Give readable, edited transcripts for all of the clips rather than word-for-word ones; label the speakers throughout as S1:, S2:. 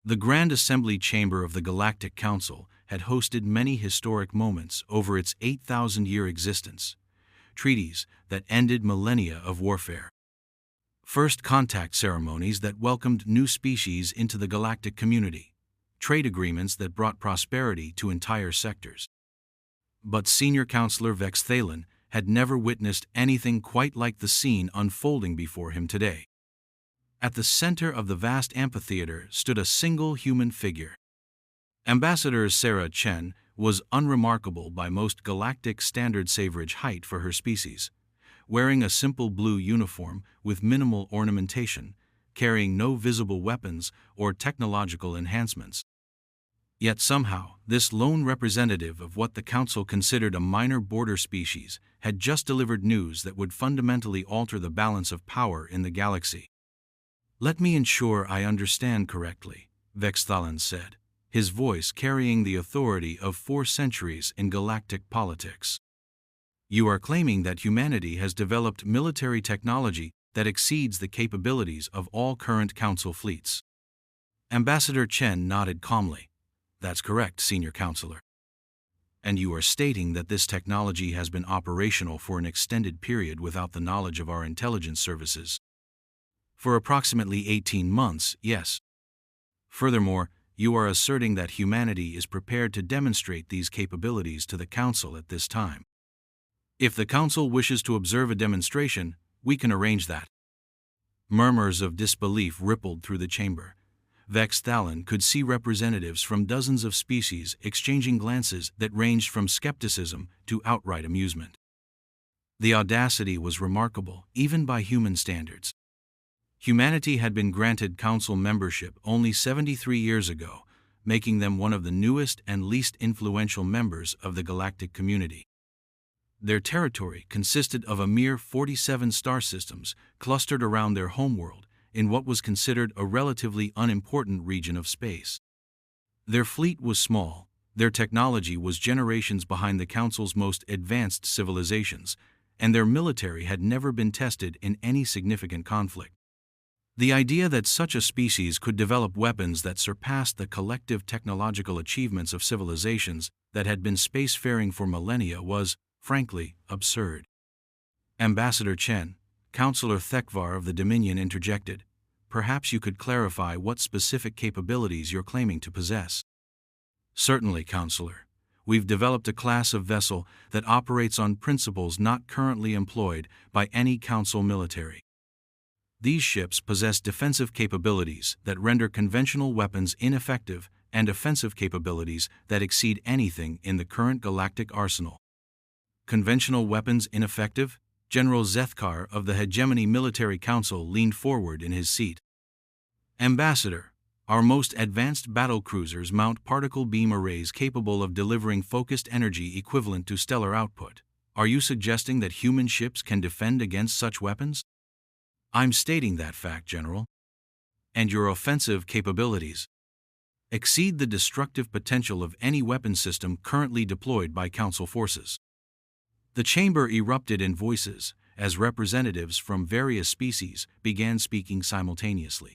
S1: The Grand Assembly Chamber of the Galactic Council had hosted many historic moments over its 8,000-year existence, treaties that ended millennia of warfare, first contact ceremonies that welcomed new species into the galactic community, trade agreements that brought prosperity to entire sectors. But Senior Counselor Vex Thalen had never witnessed anything quite like the scene unfolding before him today. At the center of the vast amphitheater stood a single human figure. Ambassador Sarah Chen was unremarkable by most galactic standard saverage height for her species, wearing a simple blue uniform with minimal ornamentation, carrying no visible weapons or technological enhancements. Yet somehow, this lone representative of what the Council considered a minor border species had just delivered news that would fundamentally alter the balance of power in the galaxy. "Let me ensure I understand correctly," Vex Thalen said, his voice carrying the authority of 4 centuries in galactic politics. "You are claiming that humanity has developed military technology that exceeds the capabilities of all current Council fleets." Ambassador Chen nodded calmly. "That's correct, Senior Counselor. And you are stating that this technology has been operational for an extended period without the knowledge of our intelligence services. For approximately 18 months, yes. Furthermore, you are asserting that humanity is prepared to demonstrate these capabilities to the Council at this time. If the Council wishes to observe a demonstration, we can arrange that." Murmurs of disbelief rippled through the chamber. Vex Thalen could see representatives from dozens of species exchanging glances that ranged from skepticism to outright amusement. The audacity was remarkable, even by human standards. Humanity had been granted Council membership only 73 years ago, making them one of the newest and least influential members of the galactic community. Their territory consisted of a mere 47 star systems clustered around their homeworld in what was considered a relatively unimportant region of space. Their fleet was small, their technology was generations behind the Council's most advanced civilizations, and their military had never been tested in any significant conflict. The idea that such a species could develop weapons that surpassed the collective technological achievements of civilizations that had been spacefaring for millennia was, frankly, absurd. Ambassador Chen, Counselor Thekvar of the Dominion interjected, "Perhaps you could clarify what specific capabilities you're claiming to possess." "Certainly, Counselor. We've developed a class of vessel that operates on principles not currently employed by any Council military. These ships possess defensive capabilities that render conventional weapons ineffective and offensive capabilities that exceed anything in the current galactic arsenal." "Conventional weapons ineffective?" General Zethkar of the Hegemony Military Council leaned forward in his seat. "Ambassador, our most advanced battle cruisers mount particle beam arrays capable of delivering focused energy equivalent to stellar output. Are you suggesting that human ships can defend against such weapons?" "I'm stating that fact, General. And your offensive capabilities exceed the destructive potential of any weapon system currently deployed by Council forces." The chamber erupted in voices as representatives from various species began speaking simultaneously.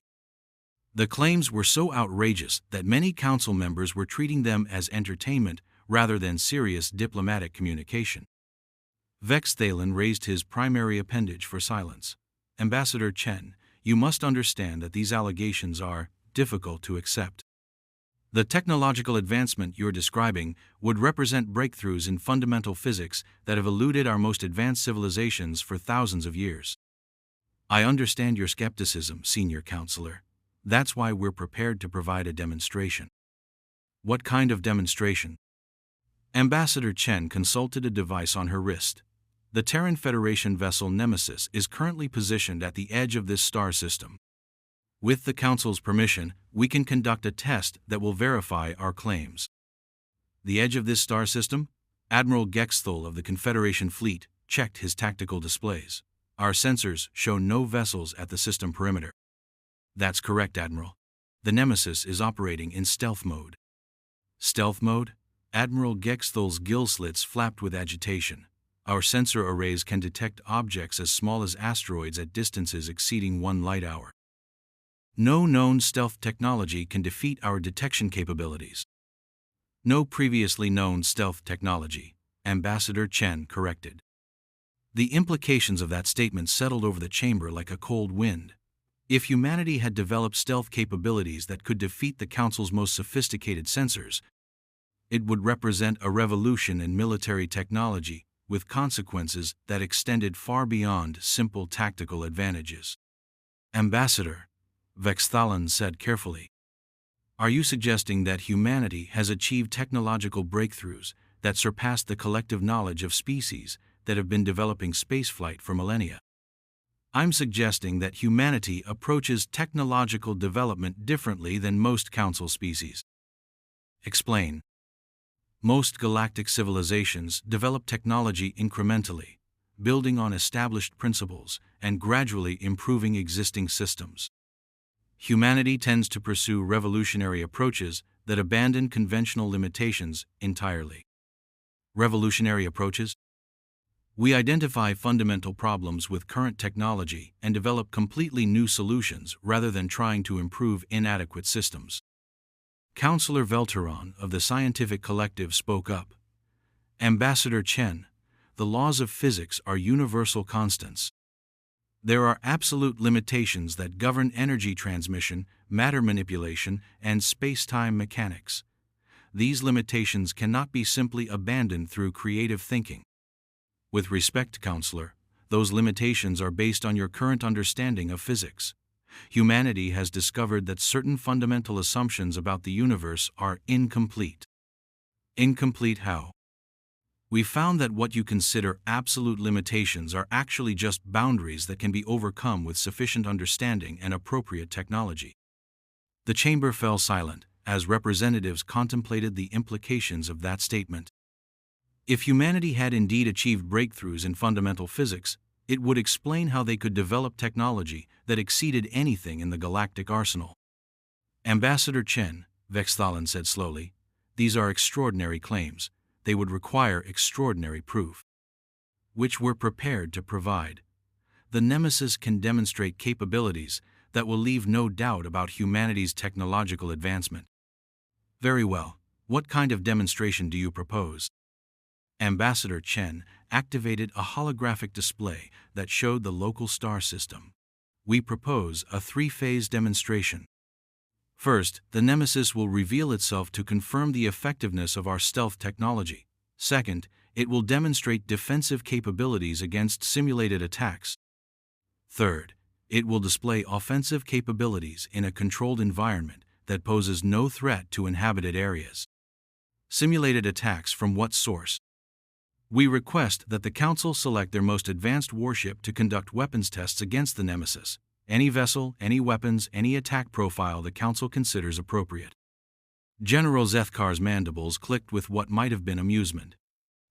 S1: The claims were so outrageous that many Council members were treating them as entertainment rather than serious diplomatic communication. Vex Thalen raised his primary appendage for silence. "Ambassador Chen, you must understand that these allegations are difficult to accept. The technological advancement you're describing would represent breakthroughs in fundamental physics that have eluded our most advanced civilizations for thousands of years." "I understand your skepticism, Senior Counselor. That's why we're prepared to provide a demonstration." "What kind of demonstration?" Ambassador Chen consulted a device on her wrist. "The Terran Federation vessel Nemesis is currently positioned at the edge of this star system. With the Council's permission, we can conduct a test that will verify our claims." "The edge of this star system?" Admiral Gexthal of the Confederation Fleet checked his tactical displays. "Our sensors show no vessels at the system perimeter." "That's correct, Admiral. The Nemesis is operating in stealth mode." "Stealth mode?" Admiral Gexthal's gill slits flapped with agitation. "Our sensor arrays can detect objects as small as asteroids at distances exceeding 1 light hour." No known stealth technology can defeat our detection capabilities. No previously known stealth technology, Ambassador Chen corrected. The implications of that statement settled over the chamber like a cold wind. If humanity had developed stealth capabilities that could defeat the Council's most sophisticated sensors, it would represent a revolution in military technology, with consequences that extended far beyond simple tactical advantages. Ambassador, Vexthalan said carefully, are you suggesting that humanity has achieved technological breakthroughs that surpass the collective knowledge of species that have been developing spaceflight for millennia? I'm suggesting that humanity approaches technological development differently than most Council species. Explain. Most galactic civilizations develop technology incrementally, building on established principles and gradually improving existing systems. Humanity tends to pursue revolutionary approaches that abandon conventional limitations entirely. Revolutionary approaches? We identify fundamental problems with current technology and develop completely new solutions rather than trying to improve inadequate systems. Counselor Velteron of the Scientific Collective spoke up. Ambassador Chen, the laws of physics are universal constants. There are absolute limitations that govern energy transmission, matter manipulation, and space-time mechanics. These limitations cannot be simply abandoned through creative thinking. With respect, Counselor, those limitations are based on your current understanding of physics. Humanity has discovered that certain fundamental assumptions about the universe are incomplete. Incomplete how? We found that what you consider absolute limitations are actually just boundaries that can be overcome with sufficient understanding and appropriate technology. The chamber fell silent as representatives contemplated the implications of that statement. If humanity had indeed achieved breakthroughs in fundamental physics, it would explain how they could develop technology that exceeded anything in the galactic arsenal. Ambassador Chen, Vexthalan said slowly, these are extraordinary claims. They would require extraordinary proof, which we're prepared to provide. The Nemesis can demonstrate capabilities that will leave no doubt about humanity's technological advancement. Very well, what kind of demonstration do you propose? Ambassador Chen activated a holographic display that showed the local star system. We propose a three-phase demonstration. First, the Nemesis will reveal itself to confirm the effectiveness of our stealth technology. Second, it will demonstrate defensive capabilities against simulated attacks. Third, it will display offensive capabilities in a controlled environment that poses no threat to inhabited areas. Simulated attacks from what source? We request that the Council select their most advanced warship to conduct weapons tests against the Nemesis. Any vessel, any weapons, any attack profile the Council considers appropriate. General Zethkar's mandibles clicked with what might have been amusement.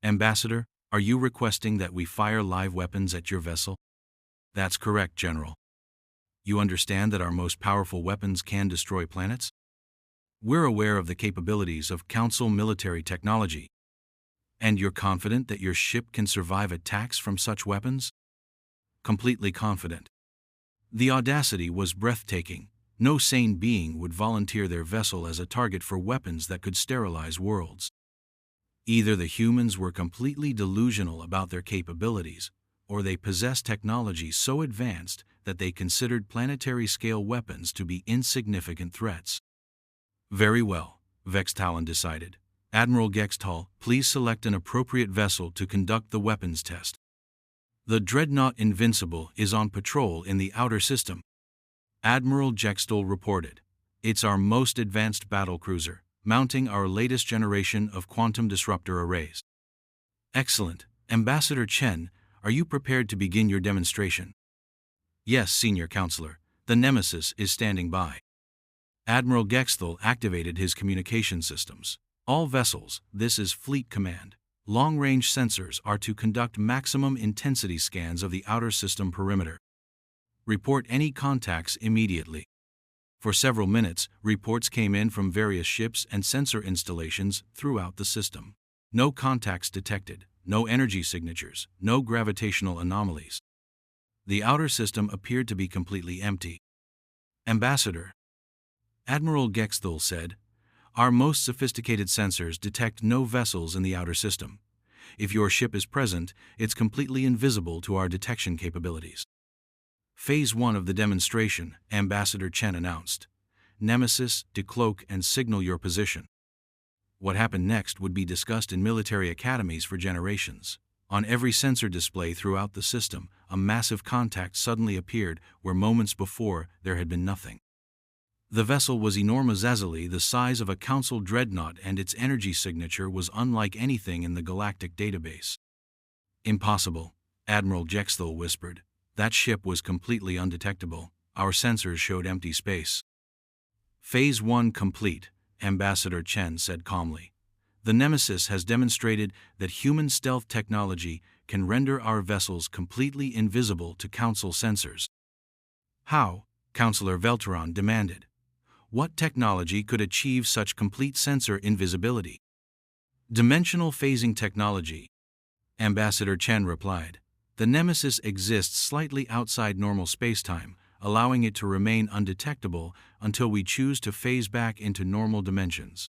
S1: Ambassador, are you requesting that we fire live weapons at your vessel? That's correct, General. You understand that our most powerful weapons can destroy planets? We're aware of the capabilities of Council military technology. And you're confident that your ship can survive attacks from such weapons? Completely confident. The audacity was breathtaking. No sane being would volunteer their vessel as a target for weapons that could sterilize worlds. Either the humans were completely delusional about their capabilities, or they possessed technology so advanced that they considered planetary-scale weapons to be insignificant threats. Very well, Vexthalan decided. Admiral Gextal, please select an appropriate vessel to conduct the weapons test. The Dreadnought Invincible is on patrol in the outer system. Admiral Gextal reported. It's our most advanced battlecruiser, mounting our latest generation of quantum disruptor arrays. Excellent. Ambassador Chen, are you prepared to begin your demonstration? Yes, Senior Counselor. The Nemesis is standing by. Admiral Gextal activated his communication systems. All vessels, this is Fleet Command. Long-range sensors are to conduct maximum intensity scans of the outer system perimeter. Report any contacts immediately. For several minutes, reports came in from various ships and sensor installations throughout the system. No contacts detected, no energy signatures, no gravitational anomalies. The outer system appeared to be completely empty. Ambassador. Admiral Gexthal said, "Our most sophisticated sensors detect no vessels in the outer system. If your ship is present, it's completely invisible to our detection capabilities." Phase 1 of the demonstration, Ambassador Chen announced. Nemesis, decloak and signal your position. What happened next would be discussed in military academies for generations. On every sensor display throughout the system, a massive contact suddenly appeared where moments before there had been nothing. The vessel was enormously the size of a Council dreadnought, and its energy signature was unlike anything in the galactic database. "Impossible," Admiral Gexthal whispered. "That ship was completely undetectable. Our sensors showed empty space." Phase 1 complete, Ambassador Chen said calmly. "The Nemesis has demonstrated that human stealth technology can render our vessels completely invisible to Council sensors." "How?" Councillor Velteron demanded. "What technology could achieve such complete sensor invisibility?" "Dimensional phasing technology," Ambassador Chen replied. "The Nemesis exists slightly outside normal spacetime, allowing it to remain undetectable until we choose to phase back into normal dimensions.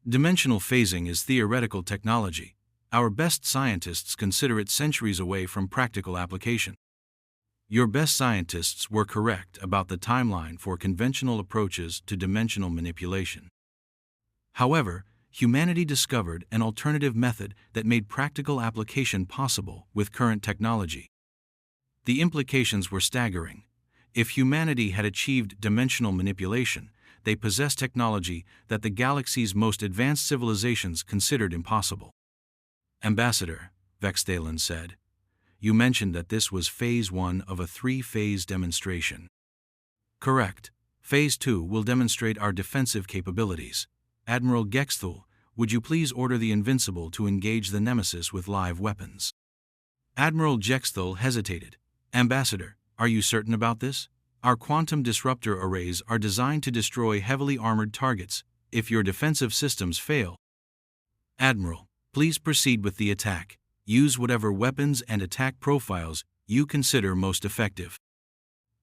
S1: Dimensional phasing is theoretical technology. Our best scientists consider it centuries away from practical application." "Your best scientists were correct about the timeline for conventional approaches to dimensional manipulation. However, humanity discovered an alternative method that made practical application possible with current technology. The implications were staggering. If humanity had achieved dimensional manipulation, they possessed technology that the galaxy's most advanced civilizations considered impossible." "Ambassador," Vexthalen said, "you mentioned that this was Phase 1 of a 3-phase demonstration." "Correct. Phase 2 will demonstrate our defensive capabilities. Admiral Gexthal, would you please order the Invincible to engage the Nemesis with live weapons?" Admiral Gexthal hesitated. "Ambassador, are you certain about this? Our quantum disruptor arrays are designed to destroy heavily armored targets. If your defensive systems fail..." "Admiral, please proceed with the attack. Use whatever weapons and attack profiles you consider most effective."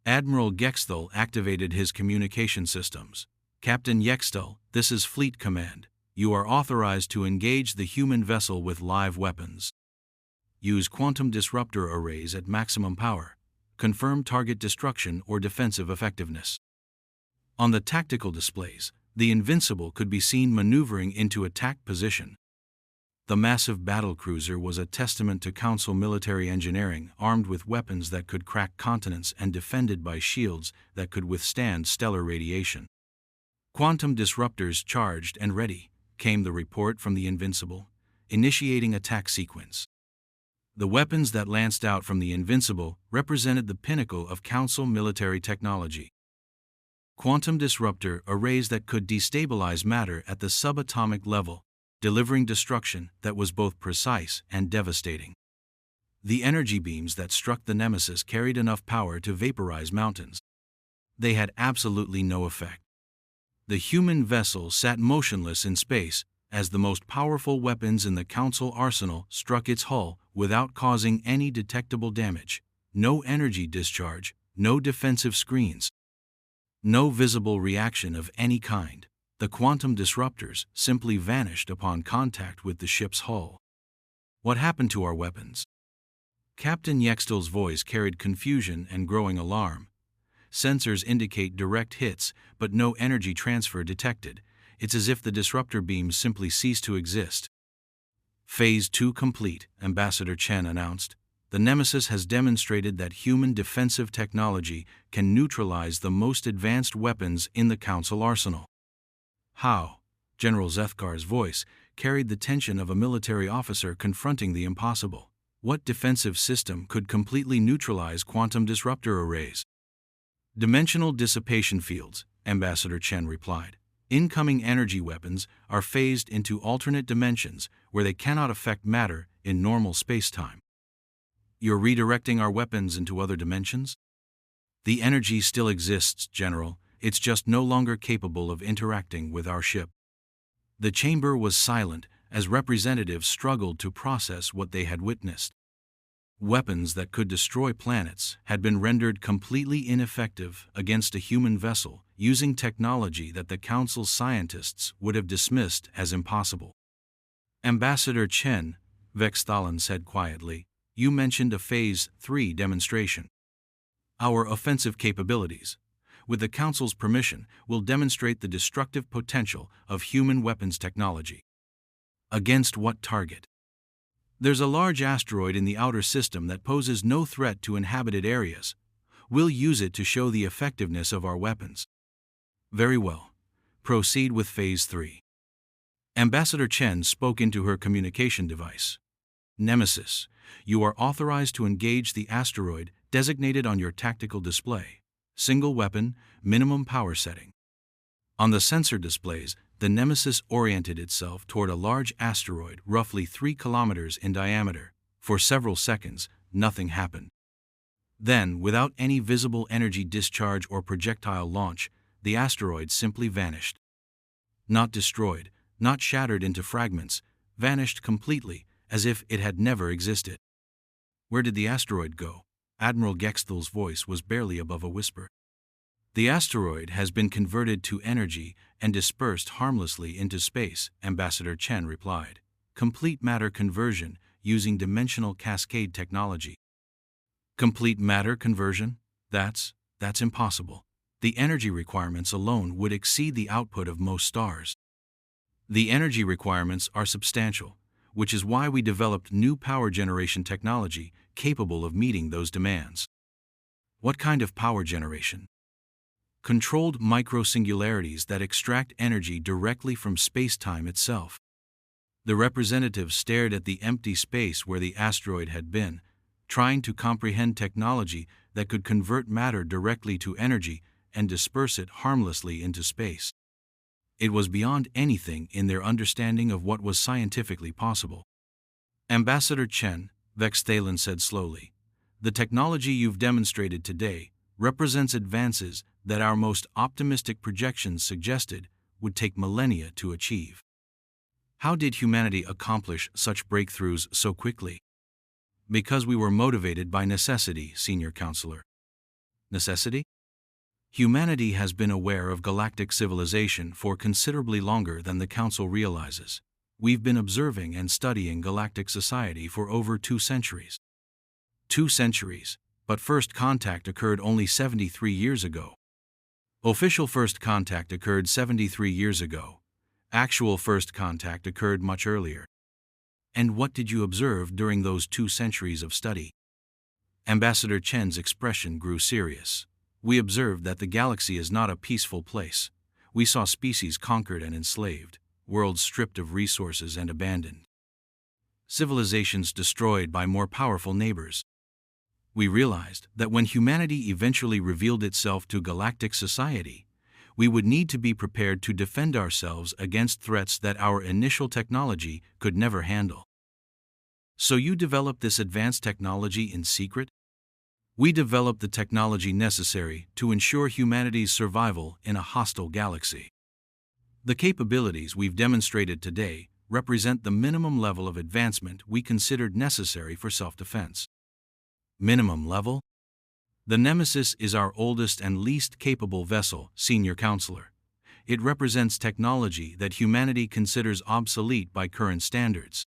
S1: Admiral Gexthal activated his communication systems. "Captain Gexthal, this is Fleet Command. You are authorized to engage the human vessel with live weapons. Use quantum disruptor arrays at maximum power. Confirm target destruction or defensive effectiveness." On the tactical displays, the Invincible could be seen maneuvering into attack position. The massive battlecruiser was a testament to Council military engineering, armed with weapons that could crack continents and defended by shields that could withstand stellar radiation. "Quantum disruptors charged and ready," came the report from the Invincible, initiating attack sequence. The weapons that lanced out from the Invincible represented the pinnacle of Council military technology. Quantum disruptor arrays that could destabilize matter at the subatomic level, delivering destruction that was both precise and devastating. The energy beams that struck the Nemesis carried enough power to vaporize mountains. They had absolutely no effect. The human vessel sat motionless in space as the most powerful weapons in the Council arsenal struck its hull without causing any detectable damage. No energy discharge, no defensive screens, no visible reaction of any kind. The quantum disruptors simply vanished upon contact with the ship's hull. "What happened to our weapons?" Captain Yextel's voice carried confusion and growing alarm. "Sensors indicate direct hits, but no energy transfer detected. It's as if the disruptor beams simply ceased to exist." "Phase 2 complete," Ambassador Chen announced. "The Nemesis has demonstrated that human defensive technology can neutralize the most advanced weapons in the Council arsenal." "How?" General Zethkar's voice carried the tension of a military officer confronting the impossible. "What defensive system could completely neutralize quantum disruptor arrays?" "Dimensional dissipation fields," Ambassador Chen replied. "Incoming energy weapons are phased into alternate dimensions where they cannot affect matter in normal spacetime." "You're redirecting our weapons into other dimensions?" "The energy still exists, General. It's just no longer capable of interacting with our ship." The chamber was silent as representatives struggled to process what they had witnessed. Weapons that could destroy planets had been rendered completely ineffective against a human vessel using technology that the Council's scientists would have dismissed as impossible. Ambassador Chen, Vexthalon said quietly, you mentioned a Phase 3 demonstration. Our offensive capabilities, with the Council's permission, will demonstrate the destructive potential of human weapons technology. Against what target? There's a large asteroid in the outer system that poses no threat to inhabited areas. We'll use it to show the effectiveness of our weapons. Very well. Proceed with Phase 3. Ambassador Chen spoke into her communication device. Nemesis, you are authorized to engage the asteroid designated on your tactical display. Single weapon, minimum power setting. On the sensor displays, the Nemesis oriented itself toward a large asteroid roughly 3 kilometers in diameter. For several seconds, nothing happened. Then, without any visible energy discharge or projectile launch, the asteroid simply vanished. Not destroyed, not shattered into fragments, vanished completely, as if it had never existed. Where did the asteroid go? Admiral Gexthal's voice was barely above a whisper. The asteroid has been converted to energy and dispersed harmlessly into space, Ambassador Chen replied. Complete matter conversion using dimensional cascade technology. Complete matter conversion? That's impossible. The energy requirements alone would exceed the output of most stars. The energy requirements are substantial, which is why we developed new power generation technology capable of meeting those demands. What kind of power generation? Controlled microsingularities that extract energy directly from space-time itself. The representative stared at the empty space where the asteroid had been, trying to comprehend technology that could convert matter directly to energy and disperse it harmlessly into space. It was beyond anything in their understanding of what was scientifically possible. Ambassador Chen, Vexthalon said slowly, the technology you've demonstrated today represents advances that our most optimistic projections suggested would take millennia to achieve. How did humanity accomplish such breakthroughs so quickly? Because we were motivated by necessity, Senior Counselor. Necessity? Humanity has been aware of galactic civilization for considerably longer than the Council realizes. We've been observing and studying galactic society for over 2 centuries. 2 centuries, but first contact occurred only 73 years ago. Official first contact occurred 73 years ago. Actual first contact occurred much earlier. And what did you observe during those 2 centuries of study? Ambassador Chen's expression grew serious. We observed that the galaxy is not a peaceful place. We saw species conquered and enslaved, worlds stripped of resources and abandoned. Civilizations destroyed by more powerful neighbors. We realized that when humanity eventually revealed itself to galactic society, we would need to be prepared to defend ourselves against threats that our initial technology could never handle. So you developed this advanced technology in secret? We developed the technology necessary to ensure humanity's survival in a hostile galaxy. The capabilities we've demonstrated today represent the minimum level of advancement we considered necessary for self-defense. Minimum level? The Nemesis is our oldest and least capable vessel, Senior Counselor. It represents technology that humanity considers obsolete by current standards.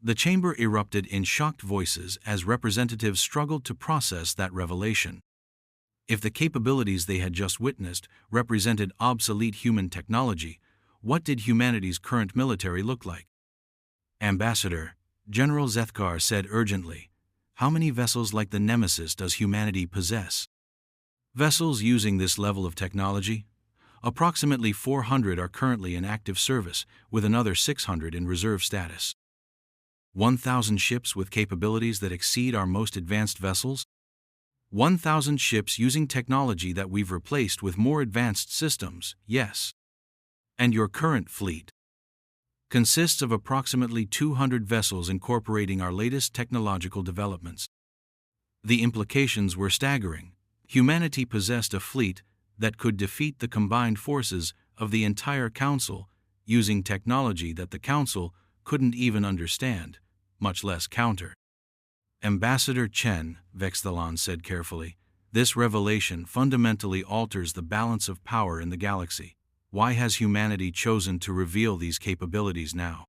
S1: The chamber erupted in shocked voices as representatives struggled to process that revelation. If the capabilities they had just witnessed represented obsolete human technology, what did humanity's current military look like? Ambassador, General Zethkar said urgently, how many vessels like the Nemesis does humanity possess? Vessels using this level of technology? Approximately 400 are currently in active service, with another 600 in reserve status. 1,000 ships with capabilities that exceed our most advanced vessels? 1,000 ships using technology that we've replaced with more advanced systems, yes. And your current fleet consists of approximately 200 vessels incorporating our latest technological developments. The implications were staggering. Humanity possessed a fleet that could defeat the combined forces of the entire Council using technology that the Council couldn't even understand, much less counter. Ambassador Chen, Vexthalan said carefully, this revelation fundamentally alters the balance of power in the galaxy. Why has humanity chosen to reveal these capabilities now?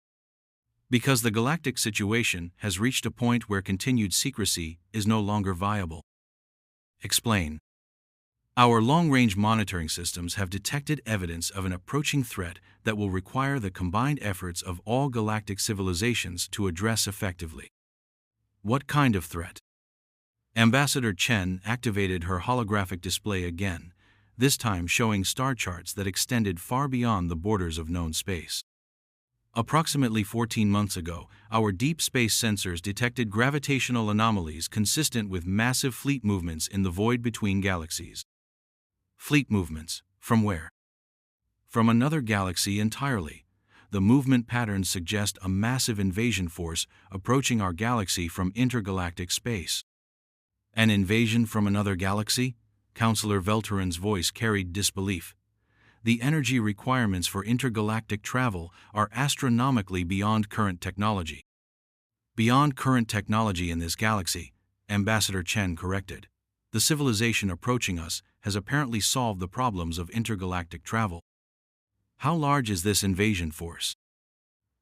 S1: Because the galactic situation has reached a point where continued secrecy is no longer viable. Explain. Our long-range monitoring systems have detected evidence of an approaching threat that will require the combined efforts of all galactic civilizations to address effectively. What kind of threat? Ambassador Chen activated her holographic display again, this time showing star charts that extended far beyond the borders of known space. Approximately 14 months ago, our deep space sensors detected gravitational anomalies consistent with massive fleet movements in the void between galaxies. Fleet movements, from where? From another galaxy entirely. The movement patterns suggest a massive invasion force approaching our galaxy from intergalactic space. An invasion from another galaxy? Counselor Velteran's voice carried disbelief. The energy requirements for intergalactic travel are astronomically beyond current technology. Beyond current technology in this galaxy, Ambassador Chen corrected. The civilization approaching us has apparently solved the problems of intergalactic travel. How large is this invasion force?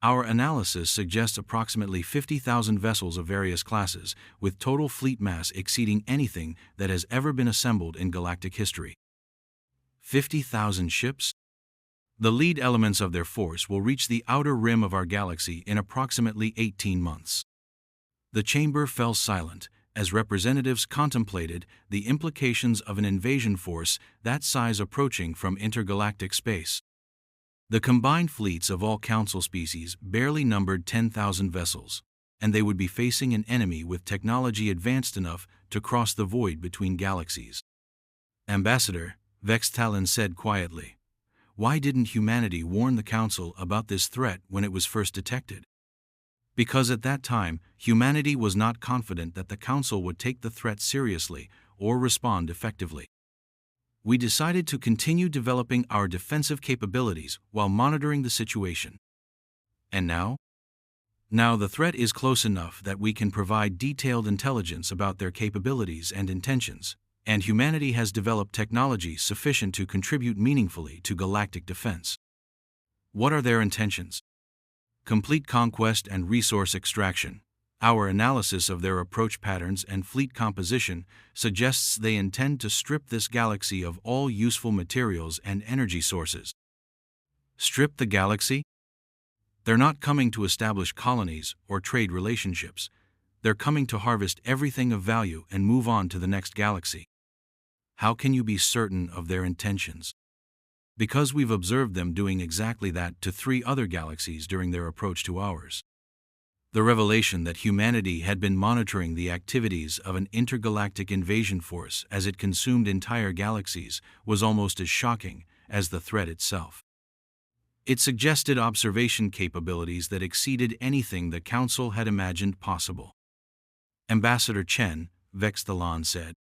S1: Our analysis suggests approximately 50,000 vessels of various classes, with total fleet mass exceeding anything that has ever been assembled in galactic history. 50,000 ships? The lead elements of their force will reach the outer rim of our galaxy in approximately 18 months. The chamber fell silent as representatives contemplated the implications of an invasion force that size approaching from intergalactic space. The combined fleets of all council species barely numbered 10,000 vessels, and they would be facing an enemy with technology advanced enough to cross the void between galaxies. Ambassador, Vexthalan said quietly, why didn't humanity warn the Council about this threat when it was first detected? Because at that time, humanity was not confident that the Council would take the threat seriously or respond effectively. We decided to continue developing our defensive capabilities while monitoring the situation. And now? Now the threat is close enough that we can provide detailed intelligence about their capabilities and intentions, and humanity has developed technology sufficient to contribute meaningfully to galactic defense. What are their intentions? Complete conquest and resource extraction. Our analysis of their approach patterns and fleet composition suggests they intend to strip this galaxy of all useful materials and energy sources. Strip the galaxy? They're not coming to establish colonies or trade relationships. They're coming to harvest everything of value and move on to the next galaxy. How can you be certain of their intentions? Because we've observed them doing exactly that to 3 other galaxies during their approach to ours. The revelation that humanity had been monitoring the activities of an intergalactic invasion force as it consumed entire galaxies was almost as shocking as the threat itself. It suggested observation capabilities that exceeded anything the Council had imagined possible. Ambassador Chen, Vexthalan said,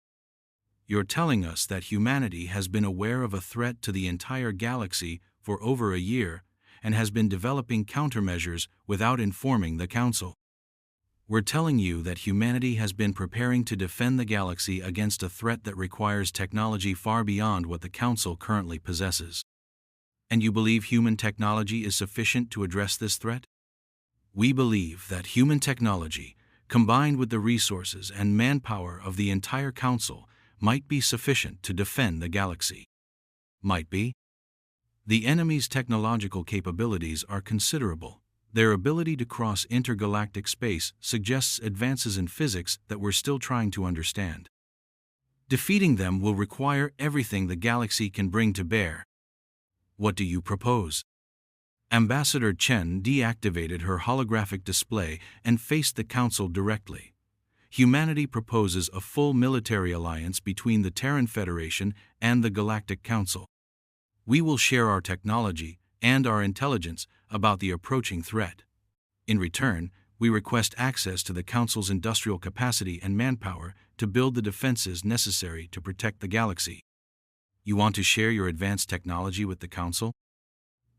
S1: "You're telling us that humanity has been aware of a threat to the entire galaxy for over a year and has been developing countermeasures without informing the Council. We're telling you that humanity has been preparing to defend the galaxy against a threat that requires technology far beyond what the Council currently possesses. And you believe human technology is sufficient to address this threat? We believe that human technology, combined with the resources and manpower of the entire Council, might be sufficient to defend the galaxy." Might be? The enemy's technological capabilities are considerable. Their ability to cross intergalactic space suggests advances in physics that we're still trying to understand. Defeating them will require everything the galaxy can bring to bear. What do you propose? Ambassador Chen deactivated her holographic display and faced the Council directly. Humanity proposes a full military alliance between the Terran Federation and the Galactic Council. We will share our technology and our intelligence about the approaching threat. In return, we request access to the Council's industrial capacity and manpower to build the defenses necessary to protect the galaxy. You want to share your advanced technology with the Council?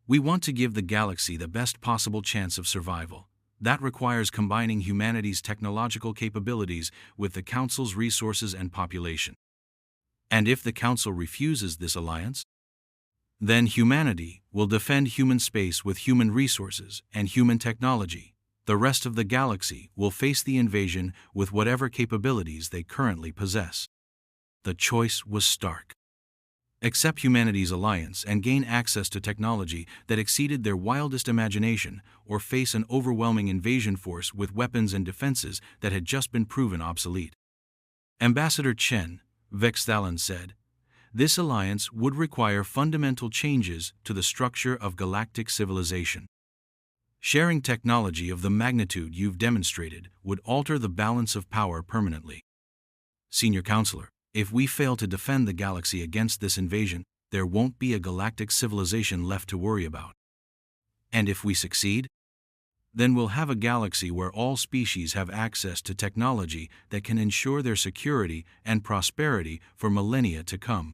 S1: We want to give the galaxy the best possible chance of survival. That requires combining humanity's technological capabilities with the Council's resources and population. And if the Council refuses this alliance, then humanity will defend human space with human resources and human technology. The rest of the galaxy will face the invasion with whatever capabilities they currently possess. The choice was stark. Accept humanity's alliance and gain access to technology that exceeded their wildest imagination, or face an overwhelming invasion force with weapons and defenses that had just been proven obsolete. Ambassador Chen, Vexthalan said, this alliance would require fundamental changes to the structure of galactic civilization. Sharing technology of the magnitude you've demonstrated would alter the balance of power permanently. Senior Counselor, if we fail to defend the galaxy against this invasion, there won't be a galactic civilization left to worry about. And if we succeed, then we'll have a galaxy where all species have access to technology that can ensure their security and prosperity for millennia to come.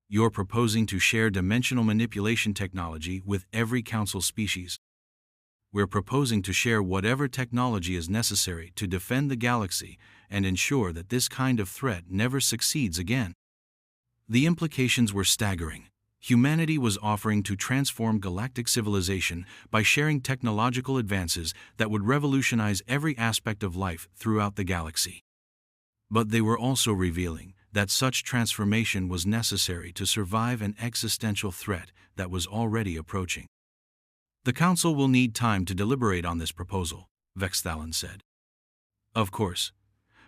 S1: You're proposing to share dimensional manipulation technology with every Council species. We're proposing to share whatever technology is necessary to defend the galaxy and ensure that this kind of threat never succeeds again. The implications were staggering. Humanity was offering to transform galactic civilization by sharing technological advances that would revolutionize every aspect of life throughout the galaxy. But they were also revealing that such transformation was necessary to survive an existential threat that was already approaching. The Council will need time to deliberate on this proposal, Vexthalan said. Of course.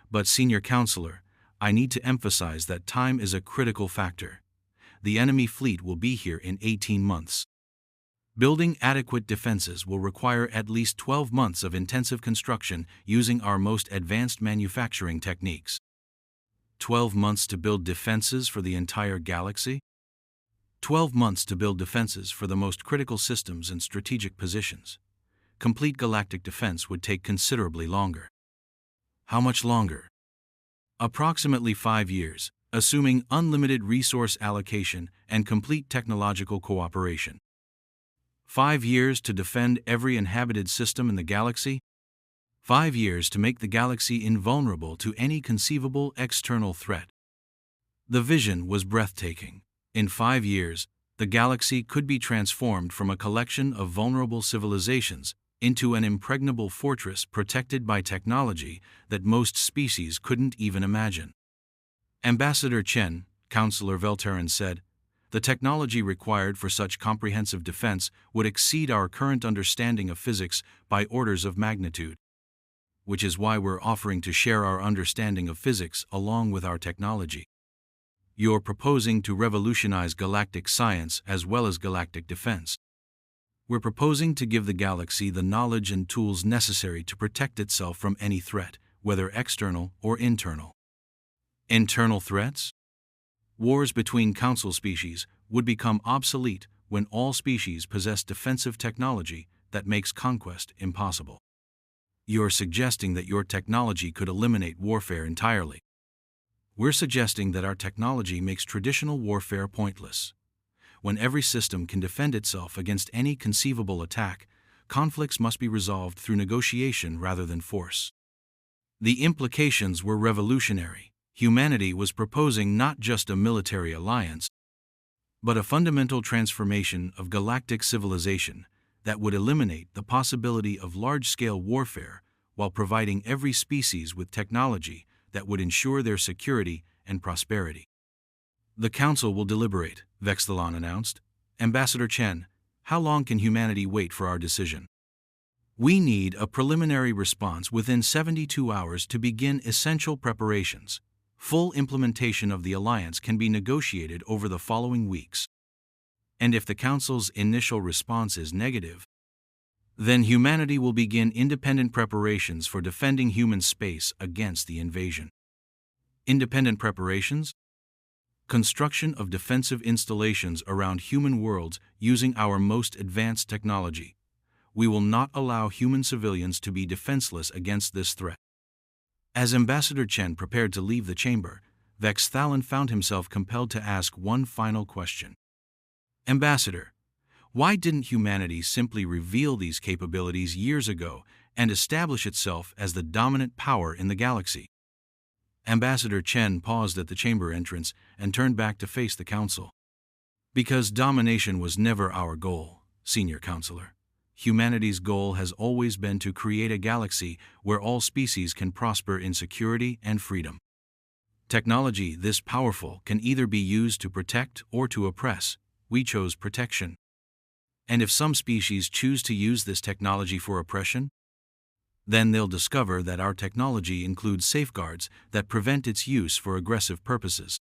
S1: But Senior Counselor, I need to emphasize that time is a critical factor. The enemy fleet will be here in 18 months. Building adequate defenses will require at least 12 months of intensive construction using our most advanced manufacturing techniques. 12 months to build defenses for the entire galaxy? 12 months to build defenses for the most critical systems and strategic positions. Complete galactic defense would take considerably longer. How much longer? Approximately 5 years, assuming unlimited resource allocation and complete technological cooperation. 5 years to defend every inhabited system in the galaxy? 5 years to make the galaxy invulnerable to any conceivable external threat. The vision was breathtaking. In 5 years, the galaxy could be transformed from a collection of vulnerable civilizations into an impregnable fortress protected by technology that most species couldn't even imagine. Ambassador Chen, Counselor Velteran said, the technology required for such comprehensive defense would exceed our current understanding of physics by orders of magnitude. Which is why we're offering to share our understanding of physics along with our technology. You're proposing to revolutionize galactic science as well as galactic defense. We're proposing to give the galaxy the knowledge and tools necessary to protect itself from any threat, whether external or internal. Internal threats? Wars between Council species would become obsolete when all species possess defensive technology that makes conquest impossible. You're suggesting that your technology could eliminate warfare entirely. We're suggesting that our technology makes traditional warfare pointless. When every system can defend itself against any conceivable attack, conflicts must be resolved through negotiation rather than force. The implications were revolutionary. Humanity was proposing not just a military alliance, but a fundamental transformation of galactic civilization that would eliminate the possibility of large-scale warfare while providing every species with technology that would ensure their security and prosperity. The Council will deliberate, Vexthalan announced. Ambassador Chen, how long can humanity wait for our decision? We need a preliminary response within 72 hours to begin essential preparations. Full implementation of the alliance can be negotiated over the following weeks. And if the Council's initial response is negative, then humanity will begin independent preparations for defending human space against the invasion. Independent preparations? Construction of defensive installations around human worlds using our most advanced technology. We will not allow human civilians to be defenseless against this threat. As Ambassador Chen prepared to leave the chamber, Vexthalan found himself compelled to ask one final question. Ambassador, Why didn't humanity simply reveal these capabilities years ago and establish itself as the dominant power in the galaxy? Ambassador Chen paused at the chamber entrance and turned back to face the council. Because domination was never our goal, Senior Counselor. Humanity's goal has always been to create a galaxy where all species can prosper in security and freedom. Technology this powerful can either be used to protect or to oppress. We chose protection. And if some species choose to use this technology for oppression, then they'll discover that our technology includes safeguards that prevent its use for aggressive purposes.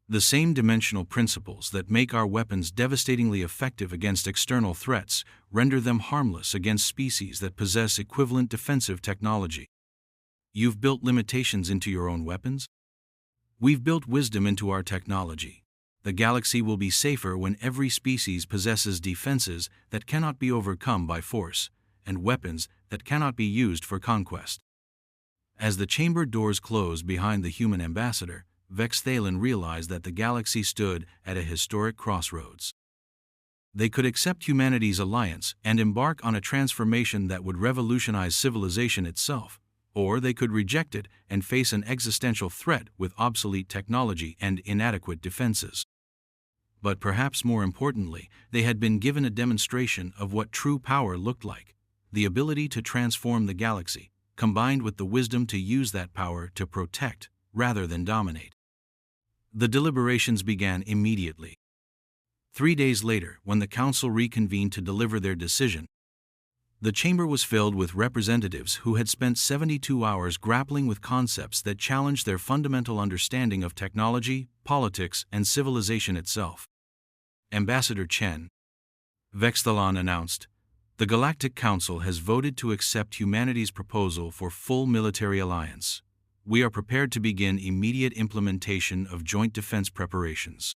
S1: The same dimensional principles that make our weapons devastatingly effective against external threats render them harmless against species that possess equivalent defensive technology. You've built limitations into your own weapons? We've built wisdom into our technology. The galaxy will be safer when every species possesses defenses that cannot be overcome by force, and weapons that cannot be used for conquest. As the chamber doors closed behind the human ambassador, Vex Thalen realized that the galaxy stood at a historic crossroads. They could accept humanity's alliance and embark on a transformation that would revolutionize civilization itself, or they could reject it and face an existential threat with obsolete technology and inadequate defenses. But perhaps more importantly, they had been given a demonstration of what true power looked like, the ability to transform the galaxy, combined with the wisdom to use that power to protect rather than dominate. The deliberations began immediately. 3 days later, when the council reconvened to deliver their decision, the chamber was filled with representatives who had spent 72 hours grappling with concepts that challenged their fundamental understanding of technology, politics, and civilization itself. Ambassador Chen, Vex Thalen announced, "The Galactic Council has voted to accept humanity's proposal for full military alliance. We are prepared to begin immediate implementation of joint defense preparations."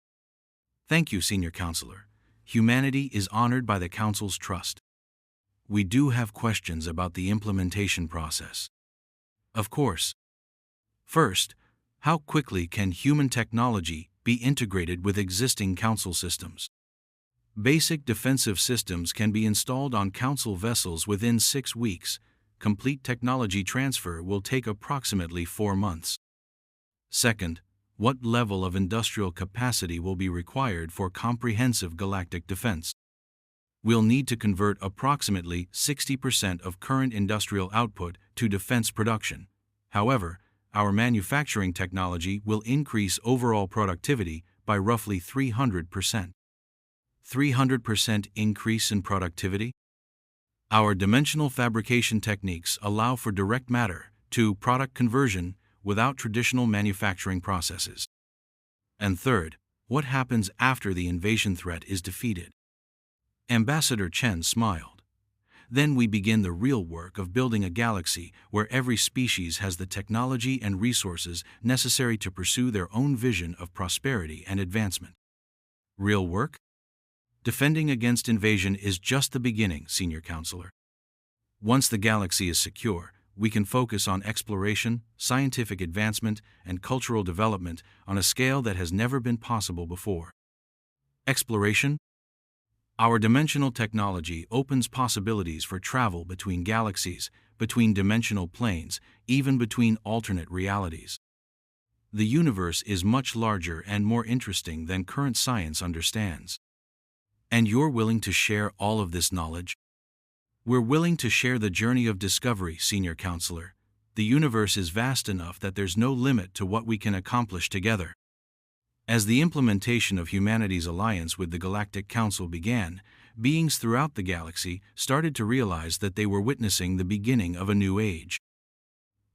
S1: Thank you, Senior Counselor. Humanity is honored by the Council's trust. We do have questions about the implementation process. Of course. First, how quickly can human technology be integrated with existing Council systems? Basic defensive systems can be installed on Council vessels within 6 weeks. Complete technology transfer will take approximately 4 months. Second, what level of industrial capacity will be required for comprehensive galactic defense? We'll need to convert approximately 60% of current industrial output to defense production. However, our manufacturing technology will increase overall productivity by roughly 300%. 300% increase in productivity? Our dimensional fabrication techniques allow for direct matter to product conversion without traditional manufacturing processes. And third, what happens after the invasion threat is defeated? Ambassador Chen smiled. Then we begin the real work of building a galaxy where every species has the technology and resources necessary to pursue their own vision of prosperity and advancement. Real work? Defending against invasion is just the beginning, Senior Counselor. Once the galaxy is secure, we can focus on exploration, scientific advancement, and cultural development on a scale that has never been possible before. Exploration? Our dimensional technology opens possibilities for travel between galaxies, between dimensional planes, even between alternate realities. The universe is much larger and more interesting than current science understands. And you're willing to share all of this knowledge? We're willing to share the journey of discovery, Senior Counselor. The universe is vast enough that there's no limit to what we can accomplish together. As the implementation of humanity's alliance with the Galactic Council began, beings throughout the galaxy started to realize that they were witnessing the beginning of a new age.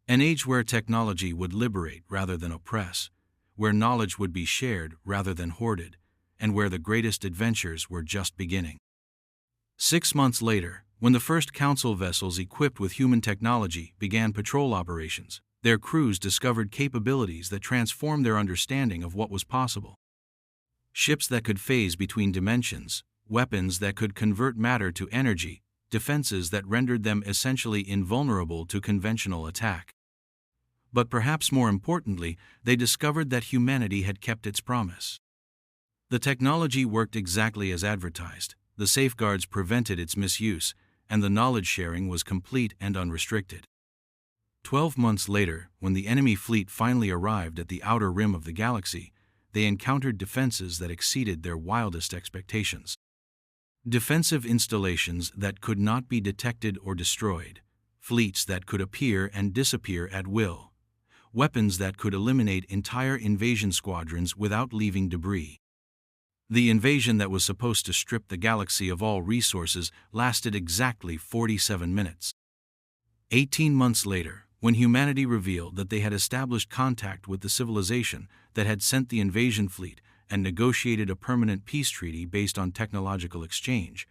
S1: An age where technology would liberate rather than oppress, where knowledge would be shared rather than hoarded, and where the greatest adventures were just beginning. 6 months later, when the first Council vessels equipped with human technology began patrol operations, their crews discovered capabilities that transformed their understanding of what was possible. Ships that could phase between dimensions, weapons that could convert matter to energy, defenses that rendered them essentially invulnerable to conventional attack. But perhaps more importantly, they discovered that humanity had kept its promise. The technology worked exactly as advertised. the safeguards prevented its misuse, and the knowledge sharing was complete and unrestricted. 12 months later, when the enemy fleet finally arrived at the outer rim of the galaxy, they encountered defenses that exceeded their wildest expectations. Defensive installations that could not be detected or destroyed, fleets that could appear and disappear at will, weapons that could eliminate entire invasion squadrons without leaving debris. The invasion that was supposed to strip the galaxy of all resources lasted exactly 47 minutes. 18 months later, when humanity revealed that they had established contact with the civilization that had sent the invasion fleet and negotiated a permanent peace treaty based on technological exchange,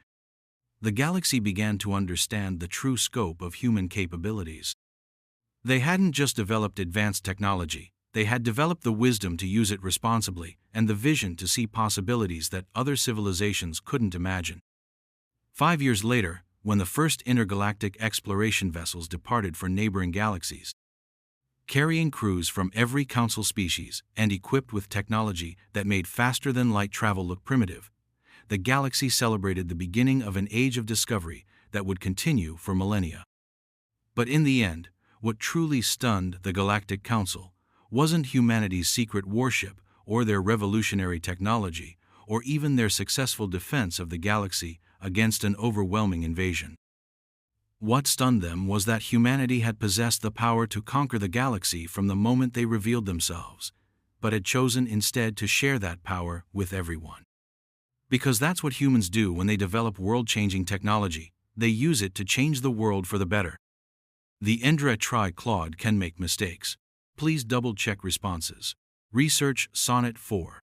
S1: the galaxy began to understand the true scope of human capabilities. They hadn't just developed advanced technology, they had developed the wisdom to use it responsibly and the vision to see possibilities that other civilizations couldn't imagine. 5 years later, when the first intergalactic exploration vessels departed for neighboring galaxies, carrying crews from every council species and equipped with technology that made faster-than-light travel look primitive, the galaxy celebrated the beginning of an age of discovery that would continue for millennia. But in the end, what truly stunned the Galactic Council wasn't humanity's secret warship or their revolutionary technology or even their successful defense of the galaxy against an overwhelming invasion. What stunned them was that humanity had possessed the power to conquer the galaxy from the moment they revealed themselves, but had chosen instead to share that power with everyone. Because that's what humans do when they develop world-changing technology, they use it to change the world for the better. The Endra Tri-Claude can make mistakes. Please double-check responses. Research Sonnet 4.